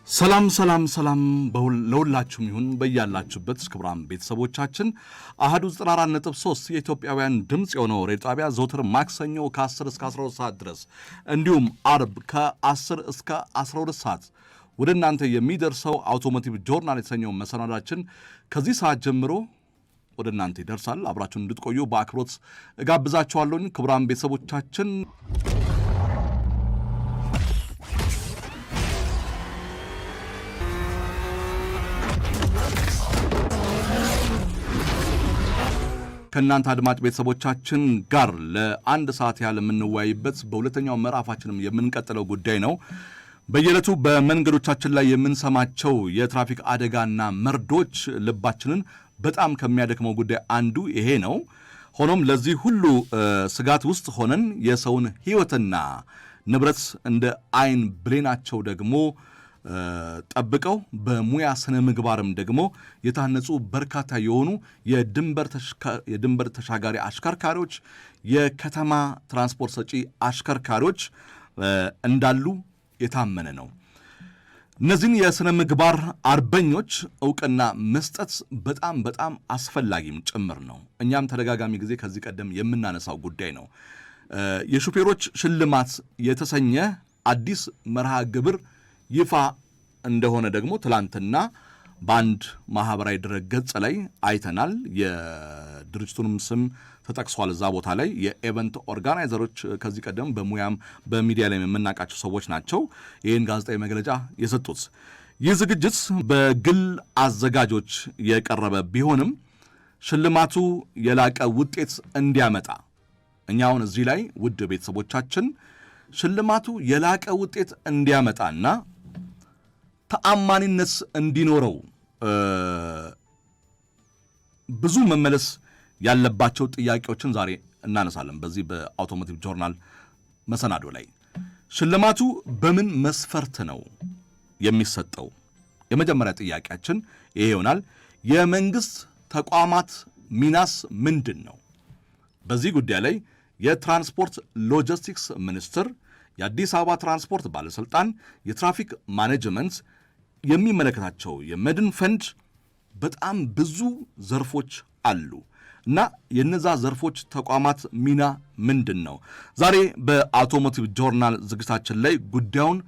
ሰላም ለሁላችሁም ይሁን በያላችሁበት ክቡራን ቤተሰቦቻችን አሃዱ 94.3 የኢትዮጵያውያን ድምጽ የሆነው ሬዲዮ ጣቢያ ዘወትር ማክሰኞ ከ10 እስከ 12 ሰዓት ድረስ እንዲሁም አርብ ከ10 እስከ 12 ሰዓት ወደ እናንተ የሚደርሰው አውቶሞቲቭ ጆርናል የተሰኘው መሰናዳችን ከዚህ ሰዓት ጀምሮ ወደ እናንተ ይደርሳል። አብራችሁን እንድትቆዩ በአክብሮት እጋብዛችኋለሁ። ክቡራን ቤተሰቦቻችን ከእናንተ አድማጭ ቤተሰቦቻችን ጋር ለአንድ ሰዓት ያህል የምንወያይበት በሁለተኛው ምዕራፋችንም የምንቀጥለው ጉዳይ ነው። በየዕለቱ በመንገዶቻችን ላይ የምንሰማቸው የትራፊክ አደጋና መርዶች ልባችንን በጣም ከሚያደክመው ጉዳይ አንዱ ይሄ ነው። ሆኖም ለዚህ ሁሉ ስጋት ውስጥ ሆነን የሰውን ሕይወትና ንብረት እንደ አይን ብሌናቸው ደግሞ ጠብቀው በሙያ ስነ ምግባርም ደግሞ የታነጹ በርካታ የሆኑ የድንበር ተሻጋሪ አሽከርካሪዎች፣ የከተማ ትራንስፖርት ሰጪ አሽከርካሪዎች እንዳሉ የታመነ ነው። እነዚህን የስነ ምግባር አርበኞች ዕውቅና መስጠት በጣም አስፈላጊም ጭምር ነው። እኛም ተደጋጋሚ ጊዜ ከዚህ ቀደም የምናነሳው ጉዳይ ነው። የሹፌሮች ሽልማት የተሰኘ አዲስ መርሃ ግብር ይፋ እንደሆነ ደግሞ ትላንትና በአንድ ማህበራዊ ድረገጽ ላይ አይተናል። የድርጅቱንም ስም ተጠቅሷል እዛ ቦታ ላይ። የኤቨንት ኦርጋናይዘሮች ከዚህ ቀደም በሙያም በሚዲያ ላይ የምናውቃቸው ሰዎች ናቸው ይህን ጋዜጣዊ መግለጫ የሰጡት። ይህ ዝግጅት በግል አዘጋጆች የቀረበ ቢሆንም ሽልማቱ የላቀ ውጤት እንዲያመጣ እኛውን እዚህ ላይ ውድ ቤተሰቦቻችን ሽልማቱ የላቀ ውጤት እንዲያመጣና ተአማኒነት እንዲኖረው ብዙ መመለስ ያለባቸው ጥያቄዎችን ዛሬ እናነሳለን። በዚህ በአውቶሞቲቭ ጆርናል መሰናዶ ላይ ሽልማቱ በምን መስፈርት ነው የሚሰጠው? የመጀመሪያ ጥያቄያችን ይሄ ይሆናል። የመንግስት ተቋማት ሚናስ ምንድን ነው? በዚህ ጉዳይ ላይ የትራንስፖርት ሎጂስቲክስ ሚኒስቴር፣ የአዲስ አበባ ትራንስፖርት ባለስልጣን፣ የትራፊክ ማኔጅመንት፣ የሚመለከታቸው የመድን ፈንድ በጣም ብዙ ዘርፎች አሉ እና የነዛ ዘርፎች ተቋማት ሚና ምንድን ነው? ዛሬ በአውቶሞቲቭ ጆርናል ዝግጅታችን ላይ ጉዳዩን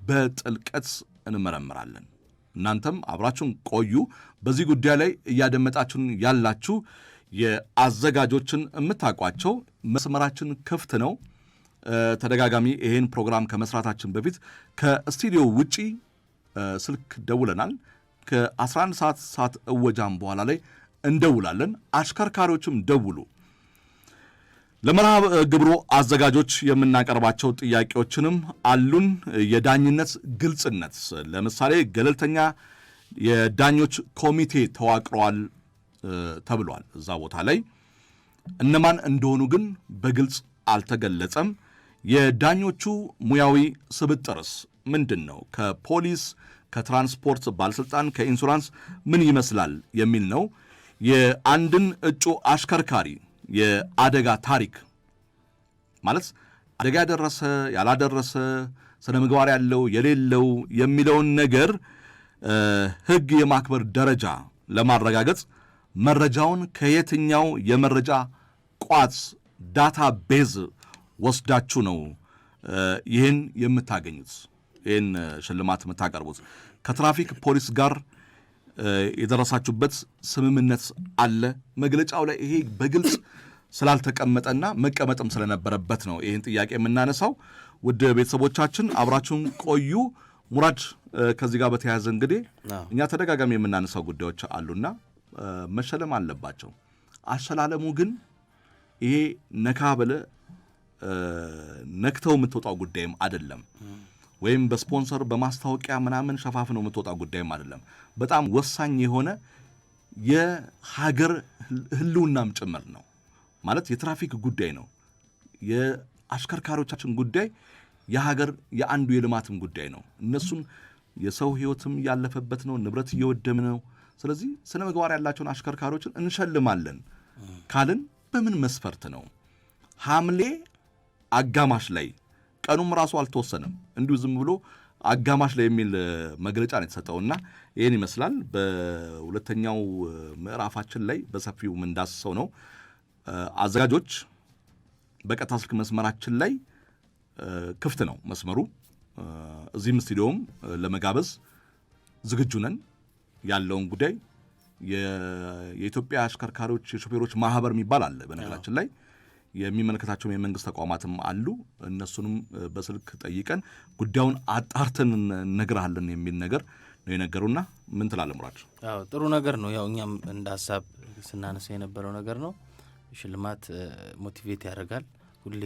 በጥልቀት እንመረምራለን። እናንተም አብራችሁን ቆዩ። በዚህ ጉዳይ ላይ እያደመጣችሁን ያላችሁ የአዘጋጆችን የምታውቋቸው መስመራችን ክፍት ነው። ተደጋጋሚ ይሄን ፕሮግራም ከመስራታችን በፊት ከስቱዲዮ ውጪ ስልክ ደውለናል። ከ11 ሰዓት እወጃም በኋላ ላይ እንደውላለን። አሽከርካሪዎችም ደውሉ። ለመርሃ ግብሩ አዘጋጆች የምናቀርባቸው ጥያቄዎችንም አሉን። የዳኝነት ግልጽነት፣ ለምሳሌ ገለልተኛ የዳኞች ኮሚቴ ተዋቅረዋል ተብሏል። እዛ ቦታ ላይ እነማን እንደሆኑ ግን በግልጽ አልተገለጸም። የዳኞቹ ሙያዊ ስብጥርስ ምንድን ነው? ከፖሊስ፣ ከትራንስፖርት ባለስልጣን፣ ከኢንሹራንስ ምን ይመስላል የሚል ነው። የአንድን እጩ አሽከርካሪ የአደጋ ታሪክ ማለት አደጋ ያደረሰ ያላደረሰ፣ ስነ ምግባር ያለው የሌለው የሚለውን ነገር ሕግ የማክበር ደረጃ ለማረጋገጥ መረጃውን ከየትኛው የመረጃ ቋት ዳታ ቤዝ ወስዳችሁ ነው ይህን የምታገኙት? ይህን ሽልማት የምታቀርቡት ከትራፊክ ፖሊስ ጋር የደረሳችሁበት ስምምነት አለ? መግለጫው ላይ ይሄ በግልጽ ስላልተቀመጠና መቀመጥም ስለነበረበት ነው ይህን ጥያቄ የምናነሳው። ውድ ቤተሰቦቻችን አብራችሁን ቆዩ። ሙራድ፣ ከዚህ ጋር በተያያዘ እንግዲህ እኛ ተደጋጋሚ የምናነሳው ጉዳዮች አሉና መሸለም አለባቸው። አሸላለሙ ግን ይሄ ነካ በለ ነክተው የምትወጣው ጉዳይም አይደለም፣ ወይም በስፖንሰር በማስታወቂያ ምናምን ሸፋፍነው የምትወጣው ጉዳይም አይደለም። በጣም ወሳኝ የሆነ የሀገር ህልውናም ጭምር ነው። ማለት የትራፊክ ጉዳይ ነው። የአሽከርካሪዎቻችን ጉዳይ የሀገር የአንዱ የልማትም ጉዳይ ነው። እነሱን የሰው ህይወትም ያለፈበት ነው፣ ንብረት እየወደም ነው። ስለዚህ ስነ ምግባር ያላቸውን አሽከርካሪዎችን እንሸልማለን ካልን በምን መስፈርት ነው? ሐምሌ አጋማሽ ላይ ቀኑም ራሱ አልተወሰነም። እንዲሁ ዝም ብሎ አጋማሽ ላይ የሚል መግለጫ ነው የተሰጠውና ይሄን ይመስላል። በሁለተኛው ምዕራፋችን ላይ በሰፊው ምንዳስሰው ነው። አዘጋጆች በቀጥታ ስልክ መስመራችን ላይ ክፍት ነው መስመሩ። እዚህም ስቱዲዮም ለመጋበዝ ዝግጁ ነን። ያለውን ጉዳይ የኢትዮጵያ አሽከርካሪዎች የሾፌሮች ማህበር የሚባል አለ በነገራችን ላይ የሚመለከታቸው የመንግስት ተቋማትም አሉ። እነሱንም በስልክ ጠይቀን ጉዳዩን አጣርተን እነግርሃለን የሚል ነገር ነው የነገሩና ምን ትላለህ ሙራድ? አዎ ጥሩ ነገር ነው። ያው እኛም እንደ ሀሳብ ስናነሳ የነበረው ነገር ነው። ሽልማት ሞቲቬት ያደርጋል። ሁሌ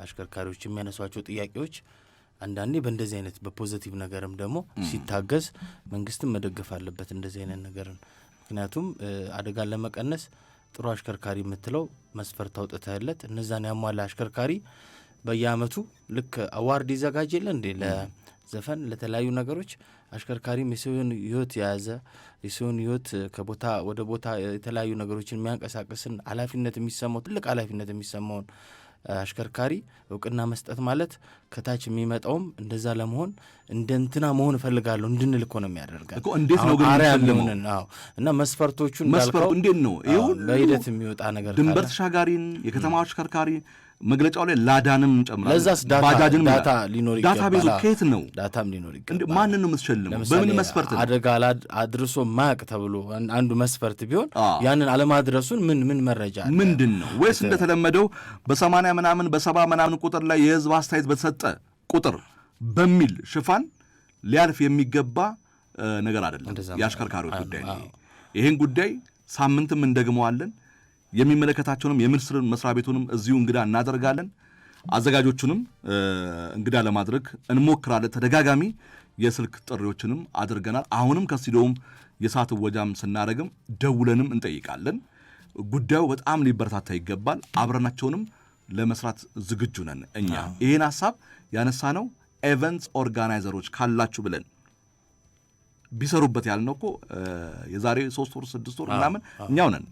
አሽከርካሪዎች የሚያነሷቸው ጥያቄዎች አንዳንዴ በእንደዚህ አይነት በፖዚቲቭ ነገርም ደግሞ ሲታገዝ መንግስትም መደገፍ አለበት እንደዚህ አይነት ነገርን። ምክንያቱም አደጋን ለመቀነስ ጥሩ አሽከርካሪ የምትለው መስፈርት አውጥተህለት እነዛን ያሟላ አሽከርካሪ በየአመቱ ልክ አዋርድ ይዘጋጅ የለ እንዴ ለዘፈን ለተለያዩ ነገሮች አሽከርካሪም የሰውን ህይወት የያዘ የሰውን ህይወት ከቦታ ወደ ቦታ የተለያዩ ነገሮችን የሚያንቀሳቅስን ኃላፊነት የሚሰማው ትልቅ ኃላፊነት የሚሰማውን አሽከርካሪ እውቅና መስጠት ማለት ከታች የሚመጣውም እንደዛ ለመሆን እንደንትና መሆን እፈልጋለሁ እንድንል እኮ ነው የሚያደርጋል እኮ። እንዴት ነው ግን አሪያለውን? አዎ እና መስፈርቶቹን እንዳልከው እንዴት ነው ይሁን በሂደት የሚወጣ ነገር ድንበር ተሻጋሪን የከተማ አሽከርካሪ መግለጫው ላይ ላዳንም ጨምራለሁ። ለዛስ ዳታ ሊኖር ይገባል። ዳታ ቤዙ ከየት ነው? ዳታም ሊኖር ይገባል። ማንን ነው የምትሸልመው? በምን መስፈርት ነው? አደጋ አድርሶ ማቅ ተብሎ አንዱ መስፈርት ቢሆን ያንን አለማድረሱን ምን መረጃ አለ? ምንድን ነው? ወይስ እንደተለመደው በ80 ምናምን በ70 ምናምን ቁጥር ላይ የህዝብ አስተያየት በተሰጠ ቁጥር በሚል ሽፋን ሊያልፍ የሚገባ ነገር አይደለም። የአሽከርካሪዎች ጉዳይ ነው። ይሄን ጉዳይ ሳምንትም እንደግመዋለን። የሚመለከታቸውንም የሚኒስትር መስሪያ ቤቱንም እዚሁ እንግዳ እናደርጋለን። አዘጋጆቹንም እንግዳ ለማድረግ እንሞክራለን። ተደጋጋሚ የስልክ ጥሪዎችንም አድርገናል። አሁንም ከስቱዲዮም የሰዓት ወጃም ስናደርግም ደውለንም እንጠይቃለን። ጉዳዩ በጣም ሊበረታታ ይገባል። አብረናቸውንም ለመስራት ዝግጁ ነን። እኛ ይህን ሀሳብ ያነሳነው ኤቨንትስ ኦርጋናይዘሮች ካላችሁ ብለን ቢሰሩበት ያልነው እኮ የዛሬ 3 ወር 6 ወር ምናምን እኛው ነን።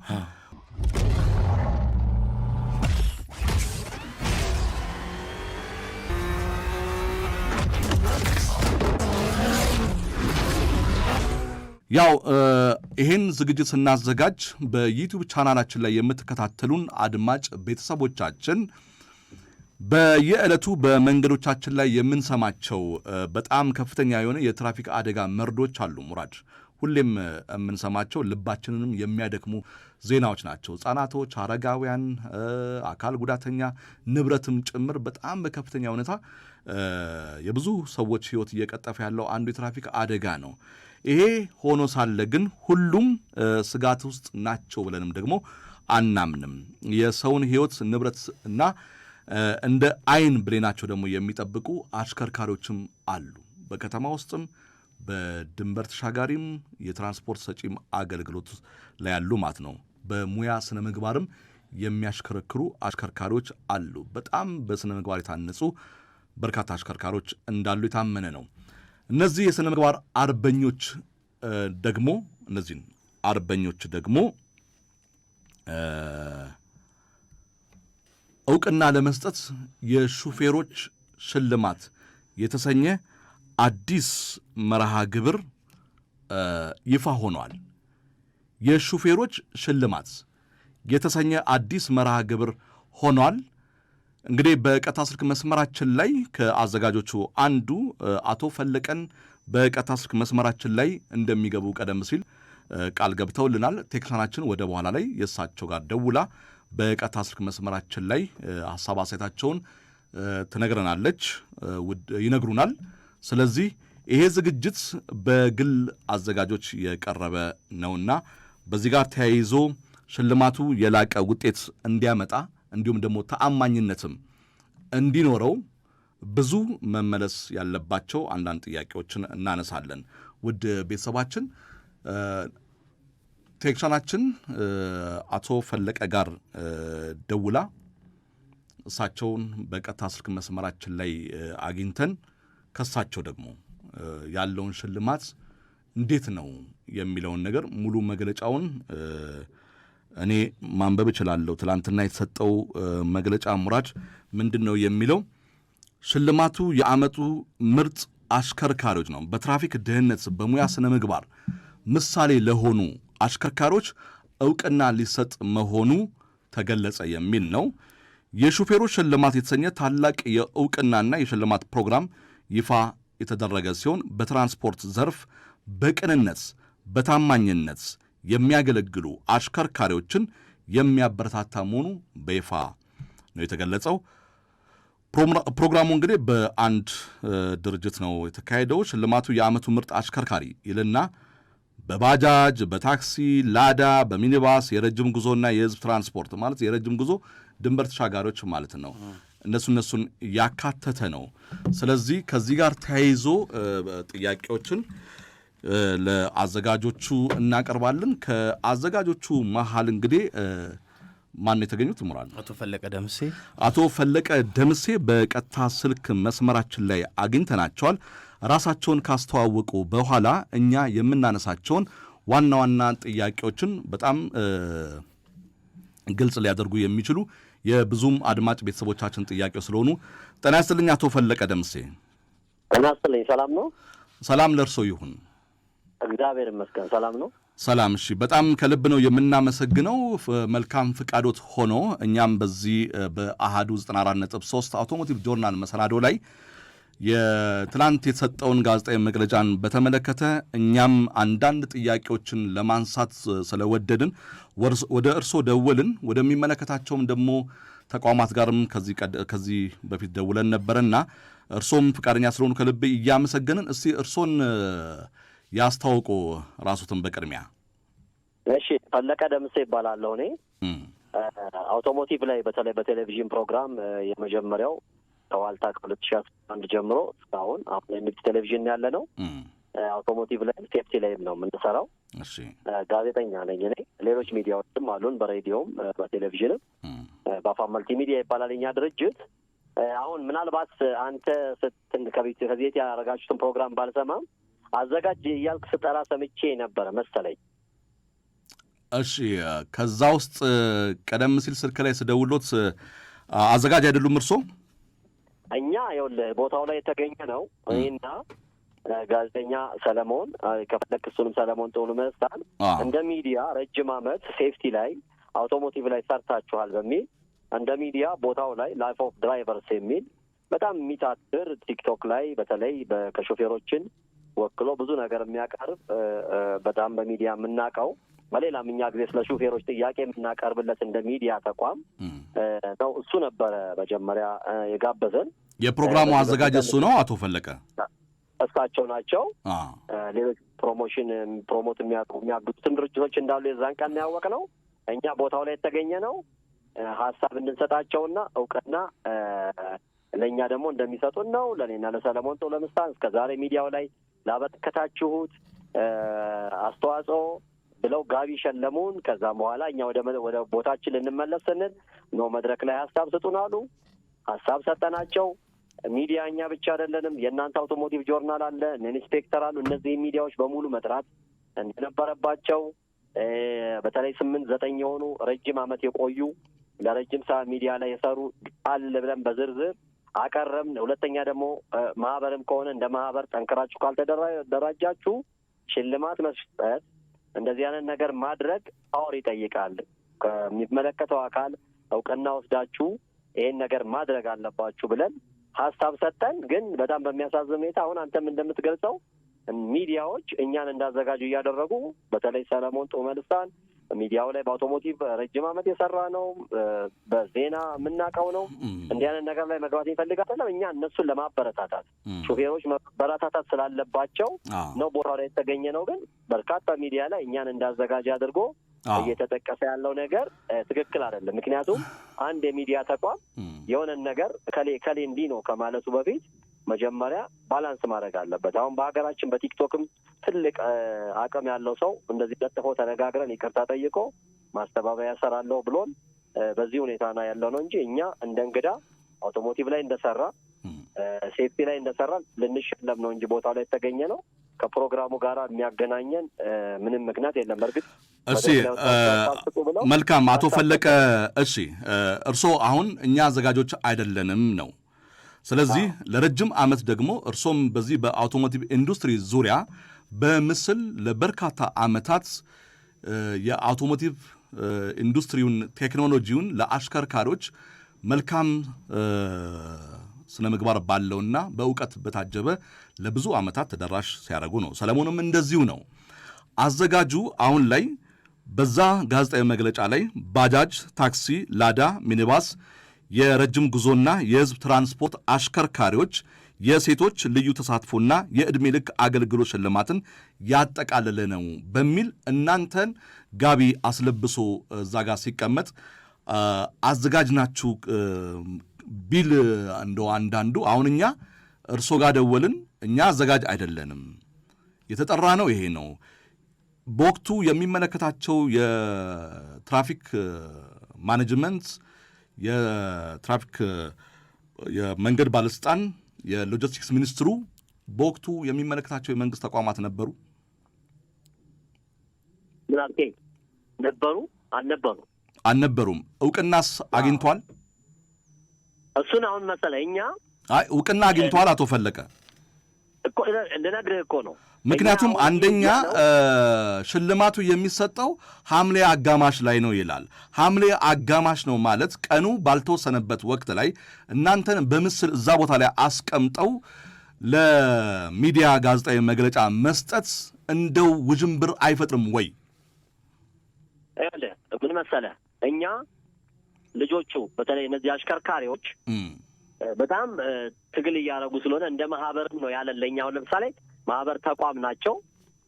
ያው ይሄን ዝግጅት ስናዘጋጅ በዩቲዩብ ቻናላችን ላይ የምትከታተሉን አድማጭ ቤተሰቦቻችን በየዕለቱ በመንገዶቻችን ላይ የምንሰማቸው በጣም ከፍተኛ የሆነ የትራፊክ አደጋ መርዶች አሉ ሙራድ። ሁሌም የምንሰማቸው ልባችንንም የሚያደክሙ ዜናዎች ናቸው። ሕፃናቶች፣ አረጋውያን፣ አካል ጉዳተኛ ንብረትም ጭምር በጣም በከፍተኛ ሁኔታ የብዙ ሰዎች ሕይወት እየቀጠፈ ያለው አንዱ የትራፊክ አደጋ ነው። ይሄ ሆኖ ሳለ ግን ሁሉም ስጋት ውስጥ ናቸው ብለንም ደግሞ አናምንም። የሰውን ሕይወት ንብረት እና እንደ አይን ብሌናቸው ደግሞ የሚጠብቁ አሽከርካሪዎችም አሉ። በከተማ ውስጥም በድንበር ተሻጋሪም የትራንስፖርት ሰጪም አገልግሎት ላይ ያሉ ማለት ነው። በሙያ ስነ ምግባርም የሚያሽከረክሩ አሽከርካሪዎች አሉ። በጣም በስነ ምግባር የታነጹ በርካታ አሽከርካሪዎች እንዳሉ የታመነ ነው። እነዚህ የስነ ምግባር አርበኞች ደግሞ እውቅና ለመስጠት የሹፌሮች ሽልማት የተሰኘ አዲስ መርሃ ግብር ይፋ ሆኗል። የሹፌሮች ሽልማት የተሰኘ አዲስ መርሃ ግብር ሆኗል። እንግዲህ በቀጥታ ስልክ መስመራችን ላይ ከአዘጋጆቹ አንዱ አቶ ፈለቀን በቀጥታ ስልክ መስመራችን ላይ እንደሚገቡ ቀደም ሲል ቃል ገብተውልናል። ቴክኒሻናችን ወደ በኋላ ላይ የእሳቸው ጋር ደውላ በቀጥታ ስልክ መስመራችን ላይ ሀሳብ አስተያየታቸውን ትነግረናለች፣ ይነግሩናል። ስለዚህ ይሄ ዝግጅት በግል አዘጋጆች የቀረበ ነውና በዚህ ጋር ተያይዞ ሽልማቱ የላቀ ውጤት እንዲያመጣ እንዲሁም ደግሞ ተአማኝነትም እንዲኖረው ብዙ መመለስ ያለባቸው አንዳንድ ጥያቄዎችን እናነሳለን። ውድ ቤተሰባችን ቴክኒሻናችን አቶ ፈለቀ ጋር ደውላ እሳቸውን በቀጥታ ስልክ መስመራችን ላይ አግኝተን ከሳቸው ደግሞ ያለውን ሽልማት እንዴት ነው የሚለውን ነገር ሙሉ መግለጫውን እኔ ማንበብ እችላለሁ። ትላንትና የተሰጠው መግለጫ ሙራድ ምንድን ነው የሚለው? ሽልማቱ የዓመቱ ምርጥ አሽከርካሪዎች ነው። በትራፊክ ደህንነት፣ በሙያ ስነ ምግባር ምሳሌ ለሆኑ አሽከርካሪዎች ዕውቅና ሊሰጥ መሆኑ ተገለጸ የሚል ነው። የሹፌሮች ሽልማት የተሰኘ ታላቅ የዕውቅናና የሽልማት ፕሮግራም ይፋ የተደረገ ሲሆን በትራንስፖርት ዘርፍ በቅንነት በታማኝነት የሚያገለግሉ አሽከርካሪዎችን የሚያበረታታ መሆኑ በይፋ ነው የተገለጸው። ፕሮግራሙ እንግዲህ በአንድ ድርጅት ነው የተካሄደው። ሽልማቱ የዓመቱ ምርጥ አሽከርካሪ ይልና በባጃጅ፣ በታክሲ፣ ላዳ፣ በሚኒባስ የረጅም ጉዞና የህዝብ ትራንስፖርት ማለት የረጅም ጉዞ ድንበር ተሻጋሪዎች ማለት ነው። እነሱን ያካተተ ነው። ስለዚህ ከዚህ ጋር ተያይዞ ጥያቄዎችን ለአዘጋጆቹ እናቀርባለን። ከአዘጋጆቹ መሃል እንግዲህ ማን የተገኙት? ሙራል አቶ ፈለቀ ደምሴ በቀጥታ ስልክ መስመራችን ላይ አግኝተናቸዋል። ራሳቸውን ካስተዋወቁ በኋላ እኛ የምናነሳቸውን ዋና ዋና ጥያቄዎችን በጣም ግልጽ ሊያደርጉ የሚችሉ የብዙም አድማጭ ቤተሰቦቻችን ጥያቄው ስለሆኑ ጤና ይስጥልኝ አቶ ፈለቀ ደምሴ። ጤና ይስጥልኝ። ሰላም ነው? ሰላም ለእርሶ ይሁን። እግዚአብሔር ይመስገን ሰላም ነው። ሰላም። እሺ፣ በጣም ከልብ ነው የምናመሰግነው። መልካም ፍቃዶት ሆኖ እኛም በዚህ በአሃዱ 94.3 አውቶሞቲቭ ጆርናል መሰናዶ ላይ የትላንት የተሰጠውን ጋዜጣዊ መግለጫን በተመለከተ እኛም አንዳንድ ጥያቄዎችን ለማንሳት ስለወደድን ወደ እርሶ ደወልን። ወደሚመለከታቸውም ደግሞ ተቋማት ጋርም ከዚህ በፊት ደውለን ነበረና እርሶም ፍቃደኛ ስለሆኑ ከልብ እያመሰገንን እስቲ እርሶን ያስተዋውቁ ራሱትን በቅድሚያ። እሺ፣ ፈለቀ ደምሴ ይባላለሁ። እኔ አውቶሞቲቭ ላይ በተለይ በቴሌቪዥን ፕሮግራም የመጀመሪያው ከዋልታ ከ2011 ጀምሮ እስካሁን አሁን የንግድ ቴሌቪዥን ያለ ነው። አውቶሞቲቭ ላይ ሴፍቲ ላይም ነው የምንሰራው። እሺ፣ ጋዜጠኛ ነኝ እኔ። ሌሎች ሚዲያዎችም አሉን፣ በሬዲዮም በቴሌቪዥንም። በአፋን መልቲ ሚዲያ ይባላል የኛ ድርጅት። አሁን ምናልባት አንተ ከዚህ ያደረጋችሁትን ፕሮግራም ባልሰማም አዘጋጅ እያልክ ስጠራ ሰምቼ ነበረ መሰለኝ። እሺ፣ ከዛ ውስጥ ቀደም ሲል ስልክ ላይ ስደውሎት አዘጋጅ አይደሉም እርሶ? እኛ ይኸውልህ ቦታው ላይ የተገኘ ነው እኔና ጋዜጠኛ ሰለሞን፣ ከፈለክ እሱንም ሰለሞን ጥሩ መስታን እንደ ሚዲያ ረጅም ዓመት ሴፍቲ ላይ አውቶሞቲቭ ላይ ሰርታችኋል በሚል እንደ ሚዲያ ቦታው ላይ ላይፍ ኦፍ ድራይቨርስ የሚል በጣም የሚታትር ቲክቶክ ላይ በተለይ ከሾፌሮችን ወክሎ ብዙ ነገር የሚያቀርብ በጣም በሚዲያ የምናውቀው በሌላም እኛ ጊዜ ስለ ሾፌሮች ጥያቄ የምናቀርብለት እንደ ሚዲያ ተቋም ነው። እሱ ነበረ መጀመሪያ የጋበዘን። የፕሮግራሙ አዘጋጅ እሱ ነው አቶ ፈለቀ? እሳቸው ናቸው። ሌሎች ፕሮሞት የሚያግዙትም ድርጅቶች እንዳሉ የዛን ቀን ያወቅ ነው። እኛ ቦታው ላይ የተገኘ ነው ሀሳብ እንድንሰጣቸውና እውቅና ለእኛ ደግሞ እንደሚሰጡን ነው። ለእኔና ለሰለሞን ጦ ለምስታን እስከ ዛሬ ሚዲያው ላይ ላበረከታችሁት አስተዋጽኦ ብለው ጋቢ ሸለሙን። ከዛም በኋላ እኛ ወደ ቦታችን ልንመለስ ስንል ነው መድረክ ላይ ሀሳብ ስጡን አሉ። ሀሳብ ሰጠናቸው። ሚዲያ እኛ ብቻ አይደለንም፣ የእናንተ አውቶሞቲቭ ጆርናል አለ፣ ኢንስፔክተር አሉ። እነዚህ ሚዲያዎች በሙሉ መጥራት እንደነበረባቸው በተለይ 8-9 የሆኑ ረጅም ዓመት የቆዩ ለረጅም ሰዓት ሚዲያ ላይ የሰሩ አለ ብለን በዝርዝር አቀረብን። ሁለተኛ ደግሞ ማህበርም ከሆነ እንደ ማህበር ጠንክራችሁ ካልተደራጃችሁ ሽልማት መስጠት እንደዚህ አይነት ነገር ማድረግ ፓወር ይጠይቃል። ከሚመለከተው አካል እውቅና ወስዳችሁ ይሄን ነገር ማድረግ አለባችሁ ብለን ሀሳብ ሰጠን። ግን በጣም በሚያሳዝን ሁኔታ አሁን አንተም እንደምትገልጸው ሚዲያዎች እኛን እንዳዘጋጁ እያደረጉ በተለይ ሰለሞን ጦመልሳን ሚዲያው ላይ በአውቶሞቲቭ ረጅም ዓመት የሰራ ነው፣ በዜና የምናውቀው ነው። እንዲህ አይነት ነገር ላይ መግባት ይፈልጋል። እኛ እነሱን ለማበረታታት ሾፌሮች መበረታታት ስላለባቸው ነው ቦታው ላይ የተገኘ ነው። ግን በርካታ ሚዲያ ላይ እኛን እንዳዘጋጅ አድርጎ እየተጠቀሰ ያለው ነገር ትክክል አይደለም። ምክንያቱም አንድ የሚዲያ ተቋም የሆነን ነገር ከሌ እንዲህ ነው ከማለቱ በፊት መጀመሪያ ባላንስ ማድረግ አለበት። አሁን በሀገራችን በቲክቶክም ትልቅ አቅም ያለው ሰው እንደዚህ ለጥፎ ተነጋግረን ይቅርታ ጠይቆ ማስተባበያ ሰራለሁ ብሎን በዚህ ሁኔታ ነው ያለው ነው እንጂ እኛ እንደ እንግዳ አውቶሞቲቭ ላይ እንደሰራ ሴፍቲ ላይ እንደሰራ ልንሸለም ነው እንጂ ቦታው ላይ የተገኘ ነው። ከፕሮግራሙ ጋር የሚያገናኘን ምንም ምክንያት የለም። በእርግጥ እሺ፣ መልካም አቶ ፈለቀ። እሺ፣ እርስዎ አሁን እኛ አዘጋጆች አይደለንም ነው። ስለዚህ ለረጅም ዓመት ደግሞ እርሶም በዚህ በአውቶሞቲቭ ኢንዱስትሪ ዙሪያ በምስል ለበርካታ ዓመታት የአውቶሞቲቭ ኢንዱስትሪውን ቴክኖሎጂውን ለአሽከርካሪዎች መልካም ስነ ምግባር ባለውና በእውቀት በታጀበ ለብዙ ዓመታት ተደራሽ ሲያደርጉ ነው። ሰለሞንም እንደዚሁ ነው። አዘጋጁ አሁን ላይ በዛ ጋዜጣዊ መግለጫ ላይ ባጃጅ፣ ታክሲ፣ ላዳ፣ ሚኒባስ፣ የረጅም ጉዞና የህዝብ ትራንስፖርት አሽከርካሪዎች የሴቶች ልዩ ተሳትፎና የዕድሜ ልክ አገልግሎት ሽልማትን ያጠቃለለ ነው በሚል እናንተን ጋቢ አስለብሶ እዛ ጋር ሲቀመጥ አዘጋጅ ናችሁ ቢል እንደው አንዳንዱ አሁን እኛ እርሶ ጋር ደወልን፣ እኛ አዘጋጅ አይደለንም፣ የተጠራ ነው ይሄ ነው። በወቅቱ የሚመለከታቸው የትራፊክ ማኔጅመንት፣ የትራፊክ የመንገድ ባለስልጣን፣ የሎጂስቲክስ ሚኒስትሩ በወቅቱ የሚመለከታቸው የመንግስት ተቋማት ነበሩ። ምናልቴ ነበሩ አልነበሩም? እውቅናስ አግኝቷል? እሱን አሁን መሰለህ እኛ እውቅና አግኝቷል አቶ ፈለቀ እኮ ልነግርህ እኮ ነው። ምክንያቱም አንደኛ ሽልማቱ የሚሰጠው ሐምሌ አጋማሽ ላይ ነው ይላል። ሐምሌ አጋማሽ ነው ማለት ቀኑ ባልተወሰነበት ወቅት ላይ እናንተን በምስል እዛ ቦታ ላይ አስቀምጠው ለሚዲያ ጋዜጣዊ መግለጫ መስጠት እንደው ውዥንብር አይፈጥርም ወይ? ምን መሰለህ እኛ ልጆቹ በተለይ እነዚህ አሽከርካሪዎች በጣም ትግል እያደረጉ ስለሆነ እንደ ማህበርም ነው ያለን። ለእኛው ለምሳሌ ማህበር ተቋም ናቸው።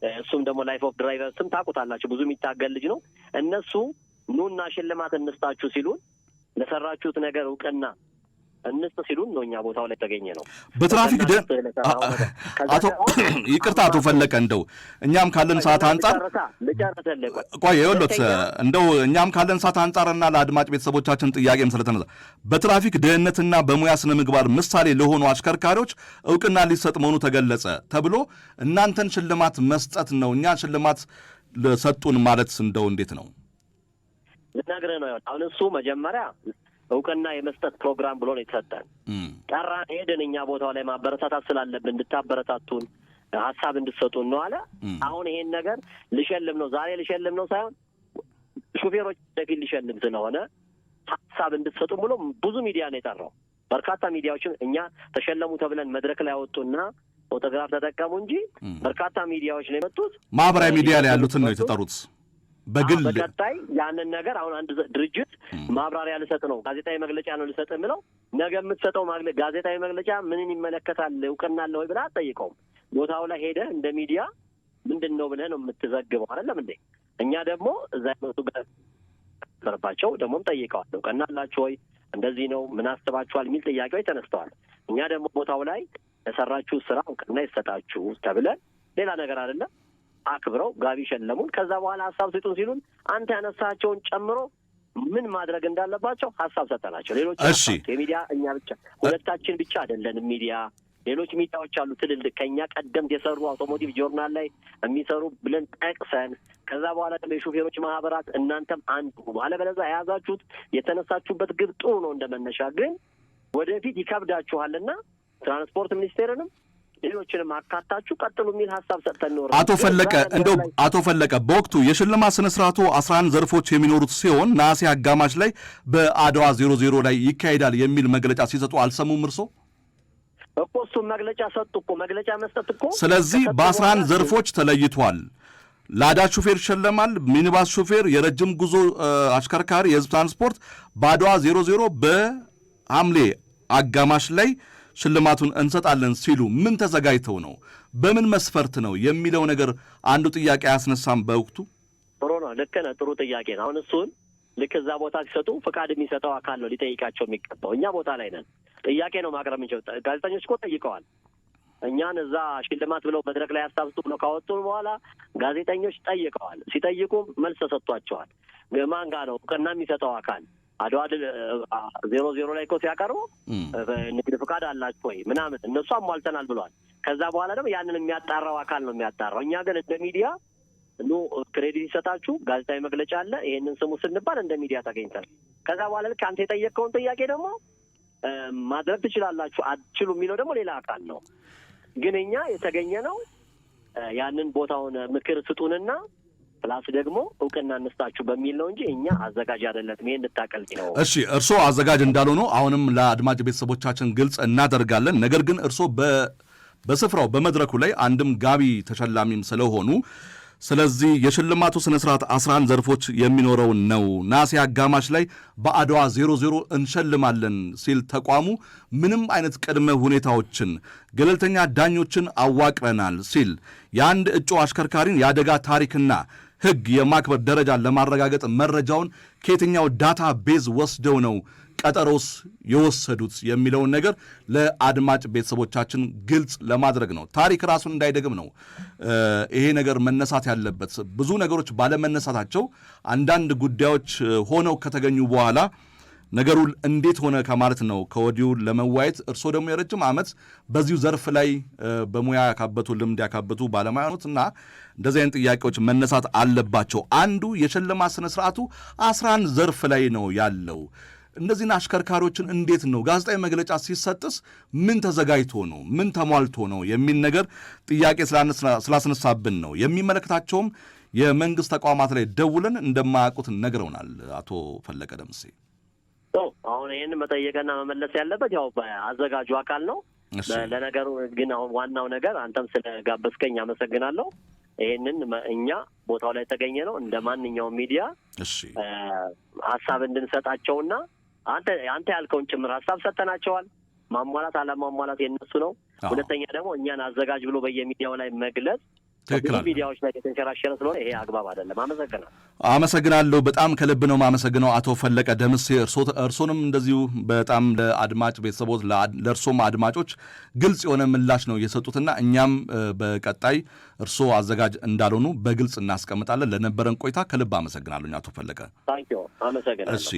እሱም ደግሞ ላይፍ ኦፍ ድራይቨርስም ታውቁታላችሁ፣ ብዙ የሚታገል ልጅ ነው። እነሱ ኑና ሽልማት እንስጣችሁ ሲሉን ለሰራችሁት ነገር እውቅና እንስጥ ሲሉን ነው እኛ ቦታው ላይ ተገኘ ነው። በትራፊክ ይቅርታ አቶ ፈለቀ እንደው እኛም ካለን ሰዓት አንጻር ቆይ ይኸውልዎት እንደው እኛም ካለን ሰዓት አንጻርና ለአድማጭ ቤተሰቦቻችን ጥያቄም ስለተነሳ በትራፊክ ደህንነትና በሙያ ስነ ምግባር ምሳሌ ለሆኑ አሽከርካሪዎች እውቅና ሊሰጥ መሆኑ ተገለጸ ተብሎ እናንተን ሽልማት መስጠት ነው። እኛ ሽልማት ሰጡን ማለት እንደው እንዴት ነው ልነግርህ ነው። አሁን እሱ መጀመሪያ እውቅና የመስጠት ፕሮግራም ብሎ ነው የተሰጠን። ጠራን፣ ሄደን እኛ ቦታው ላይ ማበረታታት ስላለብን እንድታበረታቱን ሀሳብ እንድትሰጡን ነው አለ። አሁን ይሄን ነገር ልሸልም ነው ዛሬ ልሸልም ነው ሳይሆን ሹፌሮች ደፊል ልሸልም ስለሆነ ሀሳብ እንድትሰጡ ብሎ ብዙ ሚዲያ ነው የጠራው። በርካታ ሚዲያዎችን እኛ ተሸለሙ ተብለን መድረክ ላይ ያወጡና ፎቶግራፍ ተጠቀሙ እንጂ በርካታ ሚዲያዎች ነው የመጡት። ማህበራዊ ሚዲያ ላይ ያሉትን ነው የተጠሩት። በግል በቀጣይ ያንን ነገር አሁን አንድ ድርጅት ማብራሪያ ልሰጥ ነው ጋዜጣዊ መግለጫ ነው ልሰጥ የምለው ነገ የምትሰጠው ጋዜጣዊ መግለጫ ምንን ይመለከታል እውቅና አለ ወይ ብለህ አትጠይቀውም። ቦታው ላይ ሄደህ እንደ ሚዲያ ምንድን ነው ብለህ ነው የምትዘግበው አይደለም እንዴ? እኛ ደግሞ እዛ ያሉት ገርባቸው ደግሞም ጠይቀዋል። እውቅና አላችሁ ወይ እንደዚህ ነው ምን አስባችኋል የሚል ጥያቄዎች ተነስተዋል። እኛ ደግሞ ቦታው ላይ ለሰራችሁ ስራ እውቅና ይሰጣችሁ ተብለን ሌላ ነገር አይደለም አክብረው ጋቢ ሸለሙን። ከዛ በኋላ ሀሳብ ስጡን ሲሉን አንተ ያነሳቸውን ጨምሮ ምን ማድረግ እንዳለባቸው ሀሳብ ሰጠናቸው። ሌሎች የሚዲያ እኛ ብቻ ሁለታችን ብቻ አይደለንም ሚዲያ፣ ሌሎች ሚዲያዎች አሉ ትልልቅ ከእኛ ቀደምት የሰሩ አውቶሞቲቭ ጆርናል ላይ የሚሰሩ ብለን ጠቅሰን ከዛ በኋላ ደግሞ የሾፌሮች ማህበራት እናንተም አንዱ አለበለዚያ የያዛችሁት የተነሳችሁበት ግብ ጥሩ ነው እንደመነሻ፣ ግን ወደፊት ይከብዳችኋልና ትራንስፖርት ሚኒስቴርንም ሌሎችንም አካታችሁ ቀጥሉ የሚል ሀሳብ ሰጥተን ነው። አቶ ፈለቀ በወቅቱ የሽልማት ስነ ስርዓቱ 11 ዘርፎች የሚኖሩት ሲሆን ነሐሴ አጋማሽ ላይ በአድዋ 00 ላይ ይካሄዳል የሚል መግለጫ ሲሰጡ አልሰሙም እርሶ? እኮ እሱም መግለጫ ሰጡ እኮ መግለጫ መስጠት እኮ። ስለዚህ በ11 ዘርፎች ተለይቷል። ላዳ ሹፌር ይሸለማል፣ ሚኒባስ ሹፌር፣ የረጅም ጉዞ አሽከርካሪ፣ የህዝብ ትራንስፖርት በአድዋ 00 በሐምሌ አጋማሽ ላይ ሽልማቱን እንሰጣለን ሲሉ ምን ተዘጋጅተው ነው? በምን መስፈርት ነው የሚለው ነገር አንዱ ጥያቄ አያስነሳም? በወቅቱ ጥሩ ነው። ልክ ነህ። ጥሩ ጥያቄ ነው። አሁን እሱን ልክ እዛ ቦታ ሲሰጡ ፍቃድ የሚሰጠው አካል ነው ሊጠይቃቸው የሚገባው። እኛ ቦታ ላይ ነን። ጥያቄ ነው ማቅረብ እንችል። ጋዜጠኞች እኮ ጠይቀዋል። እኛን እዛ ሽልማት ብለው መድረክ ላይ ያስታብስጡ ብለው ካወጡን በኋላ ጋዜጠኞች ጠይቀዋል። ሲጠይቁም መልስ ተሰጥቷቸዋል። ማን ጋር ነው እውቅና የሚሰጠው አካል? አድዋ 00 ላይ እኮ ሲያቀርቡ ንግድ ፍቃድ አላችሁ ወይ ምናምን እነሱ አሟልተናል ብለዋል። ከዛ በኋላ ደግሞ ያንን የሚያጣራው አካል ነው የሚያጣራው። እኛ ግን እንደ ሚዲያ ክሬዲት ይሰጣችሁ ጋዜጣዊ መግለጫ አለ ይሄንን ስሙ ስንባል እንደ ሚዲያ ተገኝተን ከዛ በኋላ ልክ አንተ የጠየቅከውን ጥያቄ ደግሞ ማድረግ ትችላላችሁ አትችሉ የሚለው ደግሞ ሌላ አካል ነው። ግን እኛ የተገኘ ነው ያንን ቦታውን ምክር ስጡንና ፕላስ ደግሞ እውቅና እንስጣችሁ በሚል ነው እንጂ እኛ አዘጋጅ አይደለንም። ይሄ እንድታቀልኝ ነው። እሺ፣ እርሶ አዘጋጅ እንዳልሆኑ አሁንም ለአድማጭ ቤተሰቦቻችን ግልጽ እናደርጋለን። ነገር ግን እርሶ በስፍራው በመድረኩ ላይ አንድም ጋቢ ተሸላሚም ስለሆኑ ስለዚህ የሽልማቱ ስነ ስርዓት 11 ዘርፎች የሚኖረው ነው። ነሐሴ አጋማሽ ላይ በአድዋ 00 እንሸልማለን ሲል ተቋሙ ምንም አይነት ቅድመ ሁኔታዎችን ገለልተኛ ዳኞችን አዋቅረናል ሲል የአንድ እጩ አሽከርካሪን የአደጋ ታሪክና ሕግ የማክበር ደረጃን ለማረጋገጥ መረጃውን ከየትኛው ዳታ ቤዝ ወስደው ነው ቀጠሮስ የወሰዱት የሚለውን ነገር ለአድማጭ ቤተሰቦቻችን ግልጽ ለማድረግ ነው። ታሪክ ራሱን እንዳይደግም ነው ይሄ ነገር መነሳት ያለበት። ብዙ ነገሮች ባለመነሳታቸው አንዳንድ ጉዳዮች ሆነው ከተገኙ በኋላ ነገሩ እንዴት ሆነ ከማለት ነው ከወዲሁ ለመዋየት። እርስዎ ደግሞ የረጅም ዓመት በዚሁ ዘርፍ ላይ በሙያ ያካበቱ ልምድ ያካበቱ ባለሙያ ኖት እና እንደዚህ አይነት ጥያቄዎች መነሳት አለባቸው። አንዱ የሽልማት ስነ ስርዓቱ 11 ዘርፍ ላይ ነው ያለው። እነዚህን አሽከርካሪዎችን እንዴት ነው ጋዜጣዊ መግለጫ ሲሰጥስ ምን ተዘጋጅቶ ነው ምን ተሟልቶ ነው የሚል ነገር ጥያቄ ስላስነሳብን ነው። የሚመለከታቸውም የመንግስት ተቋማት ላይ ደውለን እንደማያውቁት ነግረውናል። አቶ ፈለቀ ደምሴ አሁን ይህን መጠየቅና መመለስ ያለበት ያው አዘጋጁ አካል ነው። ለነገሩ ግን አሁን ዋናው ነገር አንተም ስለጋበዝከኝ አመሰግናለሁ። ይህንን እኛ ቦታው ላይ ተገኘ ነው እንደ ማንኛውም ሚዲያ ሀሳብ እንድንሰጣቸውና አንተ ያልከውን ጭምር ሀሳብ ሰጠናቸዋል። ማሟላት አለማሟላት የነሱ ነው። ሁለተኛ ደግሞ እኛን አዘጋጅ ብሎ በየሚዲያው ላይ መግለጽ ብዙ ሚዲያዎች ላይ የተንሸራሸረ ስለሆነ ይሄ አግባብ አይደለም። አመሰግናለሁ። በጣም ከልብ ነው የማመሰግነው አቶ ፈለቀ ደምሴ። እርሶንም እንደዚሁ በጣም ለአድማጭ ቤተሰቦች ለእርሶም አድማጮች ግልጽ የሆነ ምላሽ ነው የሰጡትና እኛም በቀጣይ እርሶ አዘጋጅ እንዳልሆኑ በግልጽ እናስቀምጣለን። ለነበረን ቆይታ ከልብ አመሰግናለሁ አቶ ፈለቀ። አመሰግናለሁ። እሺ፣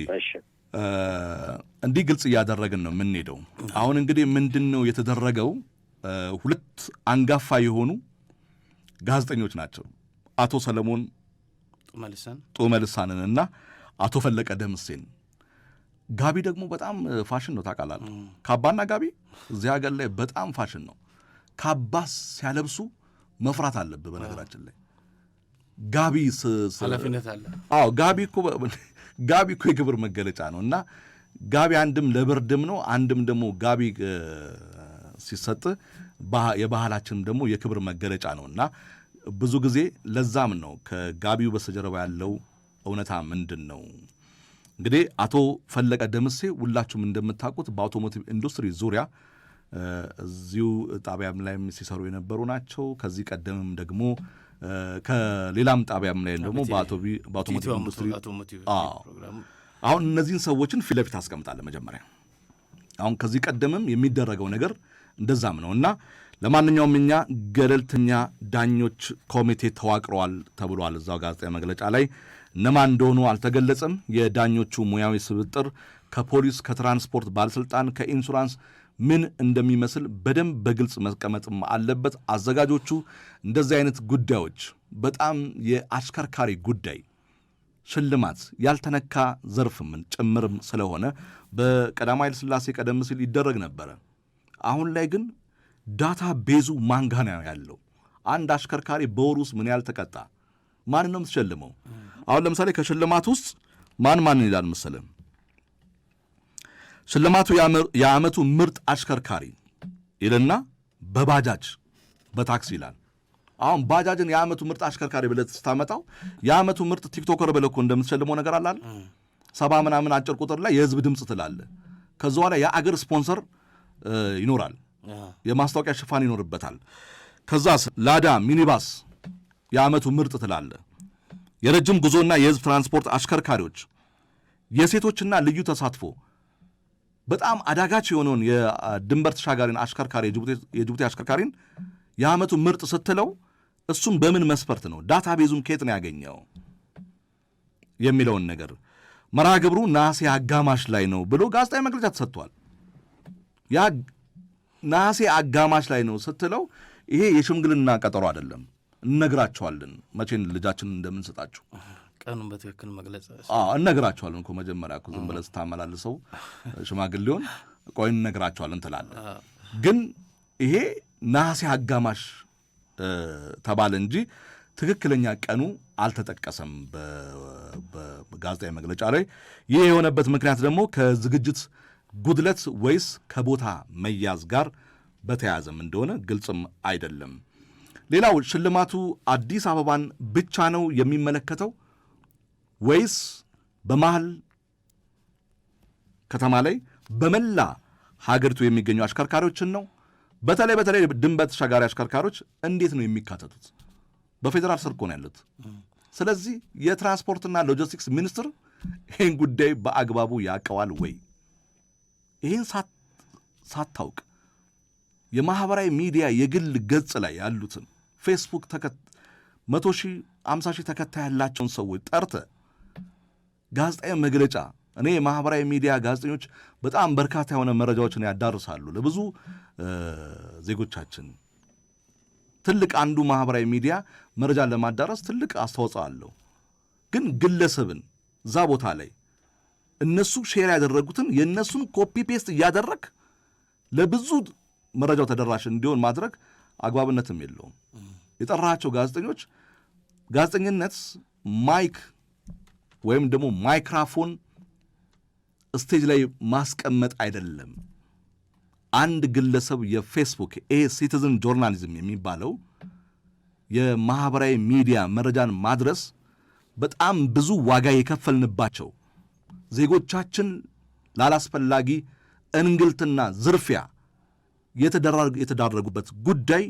እንዲህ ግልጽ እያደረግን ነው የምንሄደው። አሁን እንግዲህ ምንድን ነው የተደረገው? ሁለት አንጋፋ የሆኑ ጋዜጠኞች ናቸው። አቶ ሰለሞን ጡመልሳንን እና አቶ ፈለቀ ደምሴን። ጋቢ ደግሞ በጣም ፋሽን ነው ታውቃለህ። ካባና ጋቢ እዚህ ሀገር ላይ በጣም ፋሽን ነው። ካባ ሲያለብሱ መፍራት አለብህ። በነገራችን ላይ ጋቢ ኃላፊነት አለ። አዎ ጋቢ እኮ የክብር መገለጫ ነው እና ጋቢ አንድም ለብርድም ነው፣ አንድም ደግሞ ጋቢ ሲሰጥ የባህላችንም ደግሞ የክብር መገለጫ ነው እና ብዙ ጊዜ ለዛም ነው ከጋቢው በስተጀርባ ያለው እውነታ ምንድን ነው? እንግዲህ አቶ ፈለቀ ደምሴ ሁላችሁም እንደምታውቁት በአውቶሞቲቭ ኢንዱስትሪ ዙሪያ እዚሁ ጣቢያም ላይም ሲሰሩ የነበሩ ናቸው። ከዚህ ቀደምም ደግሞ ከሌላም ጣቢያም ላይ ደግሞ በአውቶሞቲቭ ኢንዱስትሪ አሁን እነዚህን ሰዎችን ፊት ለፊት አስቀምጣለን። መጀመሪያ አሁን ከዚህ ቀደምም የሚደረገው ነገር እንደዛም ነው እና ለማንኛውም እኛ ገለልተኛ ዳኞች ኮሚቴ ተዋቅረዋል ተብሏል። እዛው ጋዜጣዊ መግለጫ ላይ እነማን እንደሆኑ አልተገለጸም። የዳኞቹ ሙያዊ ስብጥር ከፖሊስ፣ ከትራንስፖርት ባለስልጣን፣ ከኢንሹራንስ ምን እንደሚመስል በደንብ በግልጽ መቀመጥም አለበት። አዘጋጆቹ እንደዚህ አይነት ጉዳዮች በጣም የአሽከርካሪ ጉዳይ ሽልማት ያልተነካ ዘርፍም ጭምርም ስለሆነ በቀዳማዊ ኃይለ ሥላሴ ቀደም ሲል ይደረግ ነበረ። አሁን ላይ ግን ዳታ ቤዙ ማንጋና ያለው አንድ አሽከርካሪ በወር ውስጥ ምን ያህል ተቀጣ፣ ማን ነው የምትሸልመው? አሁን ለምሳሌ ከሽልማት ውስጥ ማን ይላል መሰለም? ሽልማቱ የዓመቱ ምርጥ አሽከርካሪ ይልና በባጃጅ በታክሲ ይላል። አሁን ባጃጅን የዓመቱ ምርጥ አሽከርካሪ ብለህ ስታመጣው የዓመቱ ምርጥ ቲክቶከር ብለህ እኮ እንደምትሸልመው ነገር አለ 70 ምናምን አጭር ቁጥር ላይ የህዝብ ድምፅ ትላለህ። ከዛ በኋላ የአገር ስፖንሰር ይኖራል፣ የማስታወቂያ ሽፋን ይኖርበታል። ከዛስ ላዳ ሚኒባስ የዓመቱ ምርጥ ትላለህ። የረጅም ጉዞና የህዝብ ትራንስፖርት አሽከርካሪዎች፣ የሴቶችና ልዩ ተሳትፎ በጣም አዳጋች የሆነውን የድንበር ተሻጋሪን አሽከርካሪ የጅቡቲ አሽከርካሪን የዓመቱ ምርጥ ስትለው እሱም በምን መስፈርት ነው፣ ዳታ ቤዙም ከየት ነው ያገኘው የሚለውን ነገር መርሃ ግብሩ ነሐሴ አጋማሽ ላይ ነው ብሎ ጋዜጣዊ መግለጫ ተሰጥቷል። ያ ነሐሴ አጋማሽ ላይ ነው ስትለው ይሄ የሽምግልና ቀጠሮ አይደለም፣ እነግራቸዋለን መቼን ልጃችንን እንደምንሰጣችሁ ቀኑን በትክክል መግለጽ እነግራቸዋለን እኮ መጀመሪያ እኮ ዝም ብለህ ስታመላልሰው ሽማግሌውን ቆይ እንነግራቸዋለን ትላለህ። ግን ይሄ ነሐሴ አጋማሽ ተባለ እንጂ ትክክለኛ ቀኑ አልተጠቀሰም በጋዜጣዊ መግለጫ ላይ። ይህ የሆነበት ምክንያት ደግሞ ከዝግጅት ጉድለት ወይስ ከቦታ መያዝ ጋር በተያያዘም እንደሆነ ግልጽም አይደለም። ሌላው ሽልማቱ አዲስ አበባን ብቻ ነው የሚመለከተው ወይስ በመሃል ከተማ ላይ በመላ ሀገሪቱ የሚገኙ አሽከርካሪዎችን ነው? በተለይ ድንበር ተሻጋሪ አሽከርካሪዎች እንዴት ነው የሚካተቱት? በፌዴራል ስር እኮ ነው ያሉት። ስለዚህ የትራንስፖርትና ሎጂስቲክስ ሚኒስትር ይህን ጉዳይ በአግባቡ ያውቀዋል ወይ? ይህን ሳታውቅ የማህበራዊ ሚዲያ የግል ገጽ ላይ ያሉትን ፌስቡክ 100,000 50,000 ተከታይ ያላቸውን ሰዎች ጠርተ ጋዜጣዊ መግለጫ እኔ የማህበራዊ ሚዲያ ጋዜጠኞች በጣም በርካታ የሆነ መረጃዎችን ያዳርሳሉ ለብዙ ዜጎቻችን። ትልቅ አንዱ ማህበራዊ ሚዲያ መረጃን ለማዳረስ ትልቅ አስተዋጽኦ አለው። ግን ግለሰብን እዛ ቦታ ላይ እነሱ ሼር ያደረጉትን የእነሱን ኮፒ ፔስት እያደረግ ለብዙ መረጃው ተደራሽ እንዲሆን ማድረግ አግባብነትም የለውም። የጠራቸው ጋዜጠኞች ጋዜጠኝነት ማይክ ወይም ደግሞ ማይክራፎን ስቴጅ ላይ ማስቀመጥ አይደለም። አንድ ግለሰብ የፌስቡክ ሲቲዝን ጆርናሊዝም የሚባለው የማህበራዊ ሚዲያ መረጃን ማድረስ በጣም ብዙ ዋጋ የከፈልንባቸው ዜጎቻችን ላላስፈላጊ እንግልትና ዝርፊያ የተዳረጉበት ጉዳይ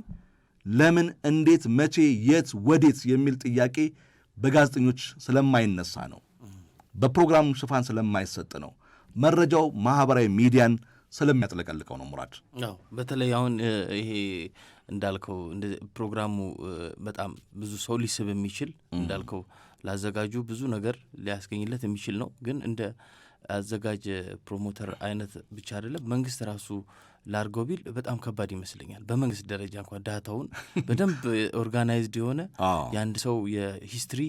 ለምን፣ እንዴት፣ መቼ፣ የት፣ ወዴት የሚል ጥያቄ በጋዜጠኞች ስለማይነሳ ነው። በፕሮግራሙ ሽፋን ስለማይሰጥ ነው። መረጃው ማህበራዊ ሚዲያን ስለሚያጥለቀልቀው ነው። ሙራድ በተለይ አሁን ይሄ እንዳልከው ፕሮግራሙ በጣም ብዙ ሰው ሊስብ የሚችል እንዳልከው ላዘጋጁ ብዙ ነገር ሊያስገኝለት የሚችል ነው። ግን እንደ አዘጋጅ ፕሮሞተር አይነት ብቻ አይደለም፣ መንግስት ራሱ ላርገው ቢል በጣም ከባድ ይመስለኛል። በመንግስት ደረጃ እንኳን ዳታውን በደንብ ኦርጋናይዝድ የሆነ የአንድ ሰው የሂስትሪ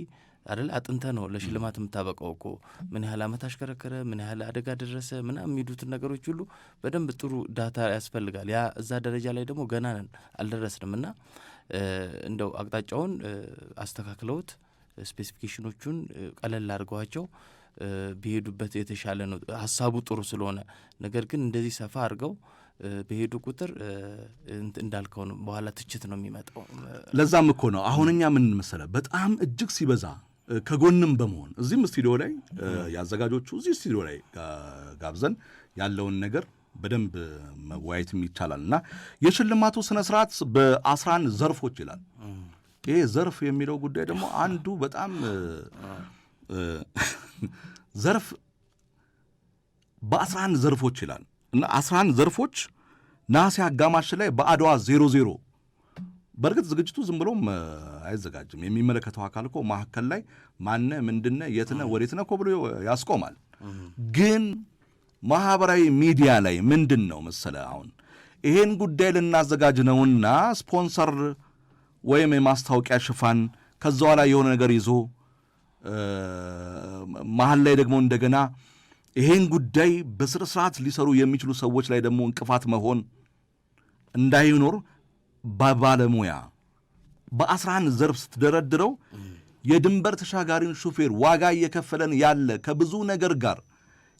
አይደል አጥንተ ነው ለሽልማት የምታበቃው እኮ ምን ያህል ዓመት አሽከረከረ፣ ምን ያህል አደጋ ደረሰ፣ ምናምን የሚሉትን ነገሮች ሁሉ በደንብ ጥሩ ዳታ ያስፈልጋል። ያ እዛ ደረጃ ላይ ደግሞ ገና ነን አልደረስንም እና እንደው አቅጣጫውን አስተካክለውት ስፔሲፊኬሽኖቹን ቀለል አድርገዋቸው ቢሄዱበት የተሻለ ነው። ሀሳቡ ጥሩ ስለሆነ ነገር ግን እንደዚህ ሰፋ አድርገው በሄዱ ቁጥር እንዳልከው ነው በኋላ ትችት ነው የሚመጣው። ለዛም እኮ ነው አሁን እኛ ምን መሰለ በጣም እጅግ ሲበዛ ከጎንም በመሆን እዚህም ስቱዲዮ ላይ ያዘጋጆቹ እዚህ ስቱዲዮ ላይ ጋብዘን ያለውን ነገር በደንብ መወያየትም ይቻላል እና የሽልማቱ ስነ ስርዓት በ11 ዘርፎች ይላል። ይሄ ዘርፍ የሚለው ጉዳይ ደግሞ አንዱ በጣም ዘርፍ በ11 ዘርፎች ይላል እና 11 ዘርፎች ነሐሴ አጋማሽ ላይ በአድዋ 00 በእርግጥ ዝግጅቱ ዝም ብሎም አይዘጋጅም። የሚመለከተው አካል እኮ መሀከል ላይ ማነ ምንድነ የትነ ወዴትነ እኮ ብሎ ያስቆማል። ግን ማህበራዊ ሚዲያ ላይ ምንድን ነው መሰለ አሁን ይሄን ጉዳይ ልናዘጋጅ ነውና ስፖንሰር ወይም የማስታወቂያ ሽፋን ከዛ በኋላ የሆነ ነገር ይዞ መሀል ላይ ደግሞ እንደገና ይሄን ጉዳይ በስነ ስርዓት ሊሰሩ የሚችሉ ሰዎች ላይ ደግሞ እንቅፋት መሆን እንዳይኖር በባለሙያ በ11 ዘርፍ ስትደረድረው የድንበር ተሻጋሪን ሹፌር ዋጋ እየከፈለን ያለ ከብዙ ነገር ጋር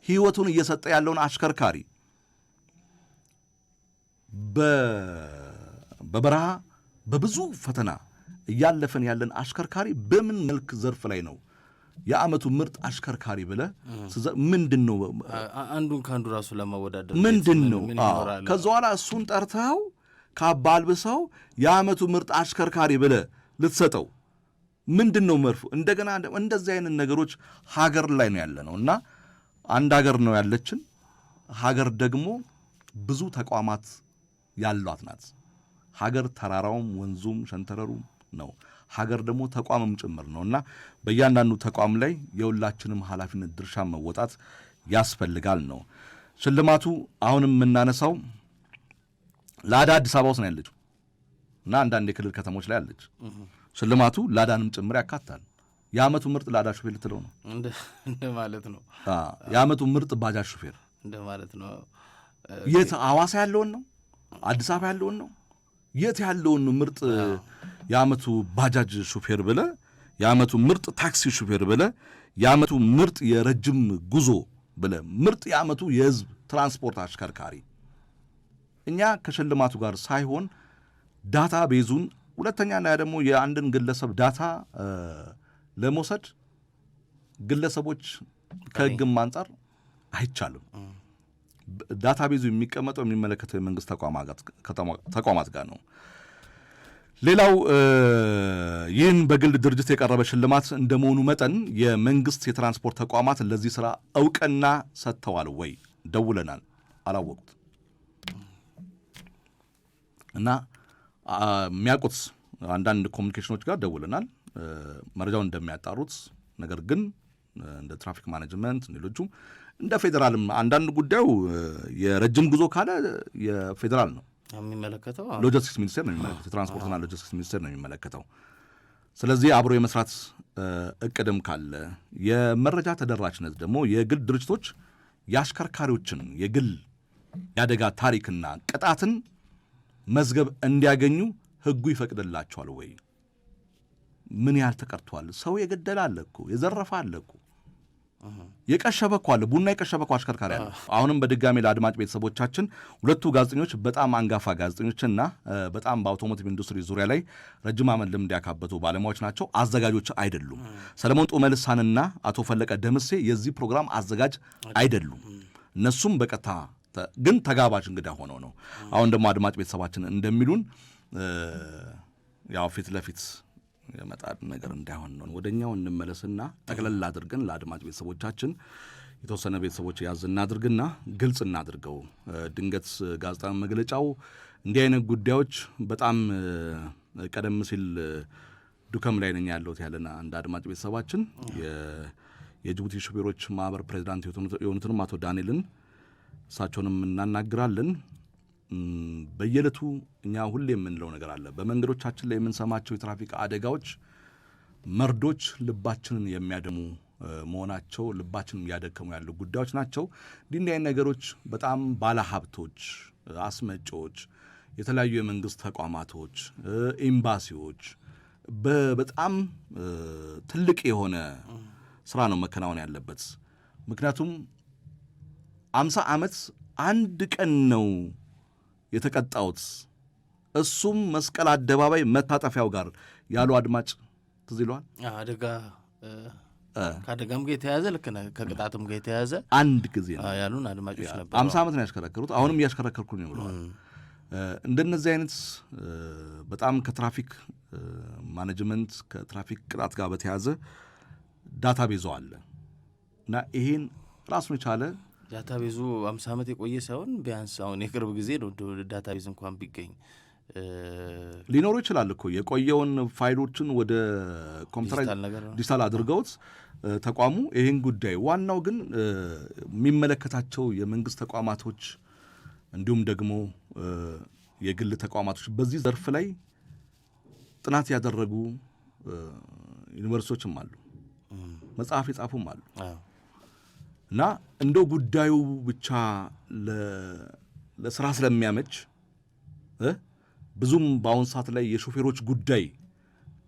ህይወቱን እየሰጠ ያለውን አሽከርካሪ በበረሃ በብዙ ፈተና እያለፈን ያለን አሽከርካሪ በምን መልክ ዘርፍ ላይ ነው የዓመቱ ምርጥ አሽከርካሪ ብለህ ምንድን ነው አንዱን ከአንዱ ራሱ ለማወዳደር ምንድን ነው? ከዛ በኋላ እሱን ጠርተው ካባ አልብሰው የዓመቱ ምርጥ አሽከርካሪ ብለህ ልትሰጠው ምንድን ነው መርፉ? እንደገና እንደዚህ አይነት ነገሮች ሀገር ላይ ነው ያለ ነው እና አንድ ሀገር ነው ያለችን ሀገር ደግሞ ብዙ ተቋማት ያሏት ናት። ሀገር ተራራውም ወንዙም ሸንተረሩም ነው። ሀገር ደግሞ ተቋምም ጭምር ነውና በእያንዳንዱ ተቋም ላይ የሁላችንም ኃላፊነት ድርሻ መወጣት ያስፈልጋል ነው። ሽልማቱ አሁንም የምናነሳው ላዳ አዲስ አበባ ውስጥ ነው ያለችው እና አንዳንድ የክልል ከተሞች ላይ አለች። ሽልማቱ ላዳንም ጭምር ያካታል። የዓመቱ ምርጥ ላዳ ሹፌር ልትለው ነው እንደ ማለት ነው። የዓመቱ ምርጥ ባጃጅ ሹፌር እንደ ማለት ነው። የት ሐዋሳ ያለውን ነው? አዲስ አበባ ያለውን ነው? የት ያለውን ነው? ምርጥ የዓመቱ ባጃጅ ሹፌር ብለህ፣ የዓመቱ ምርጥ ታክሲ ሹፌር ብለህ፣ የዓመቱ ምርጥ የረጅም ጉዞ ብለህ፣ ምርጥ የዓመቱ የህዝብ ትራንስፖርት አሽከርካሪ። እኛ ከሽልማቱ ጋር ሳይሆን ዳታ ቤዙን ሁለተኛና ደግሞ የአንድን ግለሰብ ዳታ ለመውሰድ ግለሰቦች ከህግም አንጻር አይቻልም። ዳታ ቤዙ የሚቀመጠው የሚመለከተው የመንግስት ተቋማት ጋር ነው። ሌላው ይህን በግል ድርጅት የቀረበ ሽልማት እንደመሆኑ መጠን የመንግስት የትራንስፖርት ተቋማት ለዚህ ስራ እውቅና ሰጥተዋል ወይ? ደውለናል፣ አላወቁት እና የሚያውቁት አንዳንድ ኮሚኒኬሽኖች ጋር ደውለናል መረጃውን እንደሚያጣሩት። ነገር ግን እንደ ትራፊክ ማኔጅመንት ሌሎቹም እንደ ፌዴራልም አንዳንድ ጉዳዩ የረጅም ጉዞ ካለ የፌዴራል ነው የሚመለከተው፣ ሎጂስቲክስ ሚኒስቴር ነው የሚመለከተው፣ የትራንስፖርትና ሎጂስቲክስ ሚኒስቴር ነው የሚመለከተው። ስለዚህ አብሮ የመስራት እቅድም ካለ የመረጃ ተደራሽነት ደግሞ የግል ድርጅቶች የአሽከርካሪዎችን የግል የአደጋ ታሪክና ቅጣትን መዝገብ እንዲያገኙ ህጉ ይፈቅድላቸዋል ወይ? ምን ያህል ተቀርቷል? ሰው የገደለ አለ እኮ፣ የዘረፈ አለ እኮ፣ የቀሸበ እኮ አለ፣ ቡና የቀሸበ እኮ አሽከርካሪ አለ። አሁንም በድጋሚ ለአድማጭ ቤተሰቦቻችን ሁለቱ ጋዜጠኞች በጣም አንጋፋ ጋዜጠኞችና በጣም በአውቶሞቲቭ ኢንዱስትሪ ዙሪያ ላይ ረጅም ዓመት ልምድ ያካበቱ ባለሙያዎች ናቸው። አዘጋጆች አይደሉም። ሰለሞን ጡመልሳንና አቶ ፈለቀ ደምሴ የዚህ ፕሮግራም አዘጋጅ አይደሉም። እነሱም በቀጥታ ግን ተጋባዥ እንግዳ ሆነው ነው። አሁን ደግሞ አድማጭ ቤተሰባችን እንደሚሉን ያው ፊት ለፊት የመጣድ ነገር እንዳይሆን ነው። ወደኛው እንመለስና ጠቅለል አድርገን ለአድማጭ ቤተሰቦቻችን የተወሰነ ቤተሰቦች ያዝ እናድርግና ግልጽ እናድርገው። ድንገት ጋዜጣ መግለጫው እንዲህ አይነት ጉዳዮች በጣም ቀደም ሲል ዱከም ላይ ነኝ ያለሁት ያለና አንድ አድማጭ ቤተሰባችን የጅቡቲ ሹፌሮች ማህበር ፕሬዚዳንት የሆኑትንም አቶ ዳንኤልን እሳቸውንም እናናግራለን። በየዕለቱ እኛ ሁሌ የምንለው ነገር አለ። በመንገዶቻችን ላይ የምንሰማቸው የትራፊክ አደጋዎች መርዶች ልባችንን የሚያደሙ መሆናቸው፣ ልባችንን እያደከሙ ያሉ ጉዳዮች ናቸው። እንዲህ አይነት ነገሮች በጣም ባለሀብቶች፣ አስመጪዎች፣ የተለያዩ የመንግስት ተቋማቶች፣ ኤምባሲዎች በጣም ትልቅ የሆነ ስራ ነው መከናወን ያለበት። ምክንያቱም 50 ዓመት አንድ ቀን ነው የተቀጣሁት፣ እሱም መስቀል አደባባይ መታጠፊያው ጋር ያሉ አድማጭ ትዝ ይለዋል። አደጋ ከአደጋም ጋር የተያዘ ልክ ከቅጣትም ጋር የተያዘ አንድ ጊዜ ነው ያሉን አድማጮች ነበሩ። 50 ዓመት ነው ያሽከረከሩት፣ አሁንም እያሽከረከርኩ ነው ብለዋል። እንደነዚህ አይነት በጣም ከትራፊክ ማኔጅመንት ከትራፊክ ቅጣት ጋር በተያዘ ዳታ ቤዙ አለ እና ይሄን ራሱን የቻለ ዳታቤዙ 50 ዓመት የቆየ ሳይሆን ቢያንስ አሁን የቅርብ ጊዜ ነው ዳታቤዝ እንኳን ቢገኝ ሊኖሩ ይችላል እኮ የቆየውን ፋይሎችን ወደ ኮምፒውተር ዲጂታል አድርገውት ተቋሙ ይህን ጉዳይ ዋናው ግን የሚመለከታቸው የመንግስት ተቋማቶች እንዲሁም ደግሞ የግል ተቋማቶች በዚህ ዘርፍ ላይ ጥናት ያደረጉ ዩኒቨርሲቲዎችም አሉ፣ መጽሐፍ የጻፉም አሉ እና እንደው ጉዳዩ ብቻ ለስራ ስለሚያመች ብዙም በአሁን ሰዓት ላይ የሾፌሮች ጉዳይ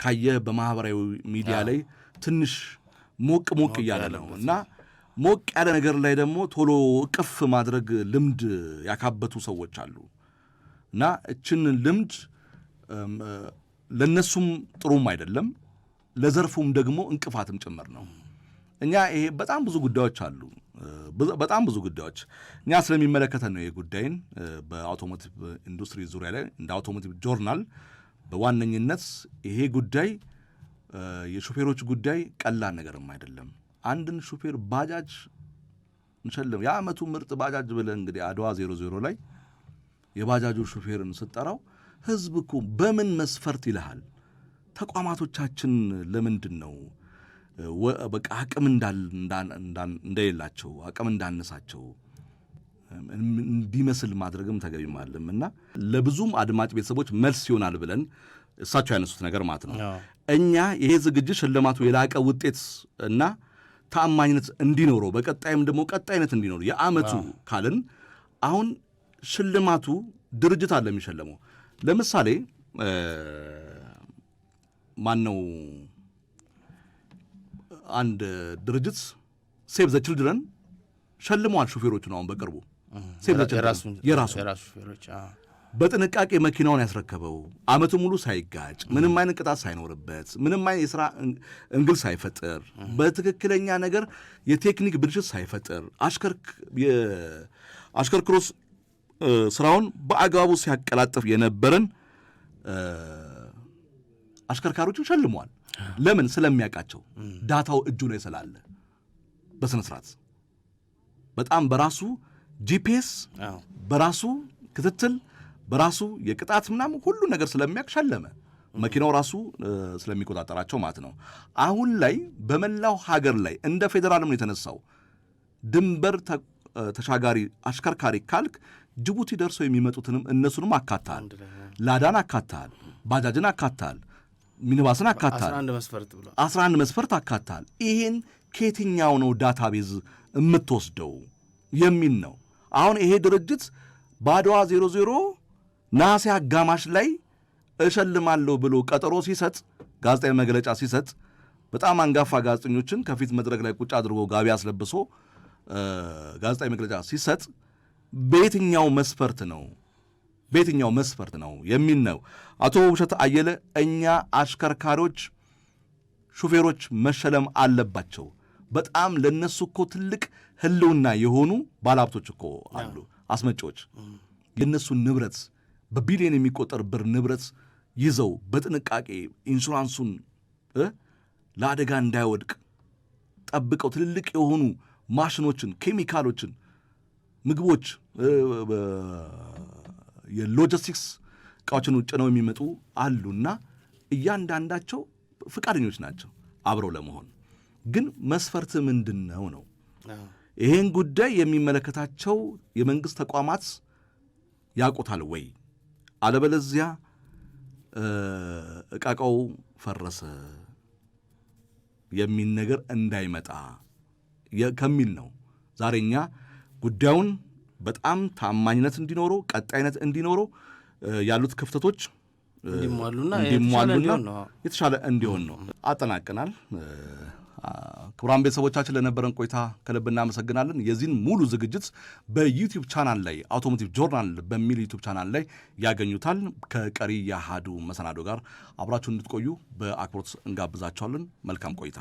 ካየህ በማህበራዊ ሚዲያ ላይ ትንሽ ሞቅ እያለ ነው እና ሞቅ ያለ ነገር ላይ ደግሞ ቶሎ እቅፍ ማድረግ ልምድ ያካበቱ ሰዎች አሉ እና እችን ልምድ ለነሱም ጥሩም አይደለም፣ ለዘርፉም ደግሞ እንቅፋትም ጭምር ነው። እኛ ይሄ በጣም ብዙ ጉዳዮች አሉ፣ በጣም ብዙ ጉዳዮች እኛ ስለሚመለከተን ነው። የጉዳይን በአውቶሞቲቭ ኢንዱስትሪ ዙሪያ ላይ እንደ አውቶሞቲቭ ጆርናል በዋነኝነት ይሄ ጉዳይ የሾፌሮች ጉዳይ ቀላል ነገርም አይደለም። አንድን ሾፌር ባጃጅ እንሸልም የዓመቱ ምርጥ ባጃጅ ብለህ እንግዲህ አድዋ 00 ላይ የባጃጁ ሾፌርን ስጠራው ህዝብ እኮ በምን መስፈርት ይልሃል? ተቋማቶቻችን ለምንድን ነው በቃ አቅም እንደሌላቸው አቅም እንዳነሳቸው እንዲመስል ማድረግም ተገቢም አይደለም እና ለብዙም አድማጭ ቤተሰቦች መልስ ይሆናል ብለን እሳቸው ያነሱት ነገር ማለት ነው። እኛ ይሄ ዝግጅት ሽልማቱ የላቀ ውጤት እና ተአማኝነት እንዲኖረው በቀጣይም ደግሞ ቀጣይነት እንዲኖረው የዓመቱ ካልን አሁን ሽልማቱ ድርጅት አለ የሚሸለመው። ለምሳሌ ማነው አንድ ድርጅት ሴቭ ዘ ችልድረን ሸልመዋል ሹፌሮቹን። አሁን በቅርቡ ሴቭ ዘ ችልድረን የራሱ ሹፌሮች በጥንቃቄ መኪናውን ያስረከበው ዓመቱ ሙሉ ሳይጋጭ ምንም አይነት ቅጣት ሳይኖርበት ምንም አይነት የሥራ እንግል ሳይፈጥር በትክክለኛ ነገር የቴክኒክ ብልሽት ሳይፈጥር አሽከርክሮስ ስራውን በአግባቡ ሲያቀላጥፍ የነበረን አሽከርካሪዎችን ሸልመዋል። ለምን? ስለሚያውቃቸው ዳታው እጁ ላይ ስላለ በስነ ስርዓት በጣም በራሱ ጂፒኤስ በራሱ ክትትል በራሱ የቅጣት ምናምን ሁሉ ነገር ስለሚያውቅ ሸለመ። መኪናው ራሱ ስለሚቆጣጠራቸው ማለት ነው። አሁን ላይ በመላው ሀገር ላይ እንደ ፌዴራልም ነው የተነሳው። ድንበር ተሻጋሪ አሽከርካሪ ካልክ ጅቡቲ ደርሰው የሚመጡትንም እነሱንም አካታል፣ ላዳን አካታል፣ ባጃጅን አካታል፣ ሚኒባስን አካታል፣ 11 መስፈርት አካታል። ይሄን ከየትኛው ነው ዳታቤዝ የምትወስደው የሚል ነው። አሁን ይሄ ድርጅት በአድዋ 00 ነሐሴ አጋማሽ ላይ እሸልማለሁ ብሎ ቀጠሮ ሲሰጥ ጋዜጣዊ መግለጫ ሲሰጥ በጣም አንጋፋ ጋዜጠኞችን ከፊት መድረክ ላይ ቁጭ አድርጎ ጋቢ አስለብሶ ጋዜጣዊ መግለጫ ሲሰጥ በየትኛው መስፈርት ነው የሚል ነው። አቶ ውብሸት አየለ እኛ አሽከርካሪዎች ሹፌሮች መሸለም አለባቸው። በጣም ለነሱ እኮ ትልቅ ህልውና የሆኑ ባለሀብቶች እኮ አሉ፣ አስመጪዎች። የነሱን ንብረት በቢሊዮን የሚቆጠር ብር ንብረት ይዘው በጥንቃቄ ኢንሹራንሱን ለአደጋ እንዳይወድቅ ጠብቀው ትልልቅ የሆኑ ማሽኖችን፣ ኬሚካሎችን፣ ምግቦች፣ የሎጂስቲክስ እቃዎችን ጭነው የሚመጡ አሉና እያንዳንዳቸው ፍቃደኞች ናቸው አብረው ለመሆን። ግን መስፈርት ምንድን ነው? ይሄን ጉዳይ የሚመለከታቸው የመንግስት ተቋማት ያውቁታል ወይ? አለበለዚያ እቃቃው ፈረሰ የሚል ነገር እንዳይመጣ ከሚል ነው ዛሬ እኛ ጉዳዩን በጣም ታማኝነት እንዲኖረው ቀጣይነት እንዲኖረው ያሉት ክፍተቶች እንዲሟሉና የተሻለ እንዲሆን ነው። አጠናቀናል። ክቡራን ቤተሰቦቻችን ለነበረን ቆይታ ከልብ እናመሰግናለን። የዚህን ሙሉ ዝግጅት በዩቲዩብ ቻናል ላይ አውቶሞቲቭ ጆርናል በሚል ዩቲዩብ ቻናል ላይ ያገኙታል። ከቀሪ የአሃዱ መሰናዶ ጋር አብራችሁን እንድትቆዩ በአክብሮት እንጋብዛችኋለን። መልካም ቆይታ።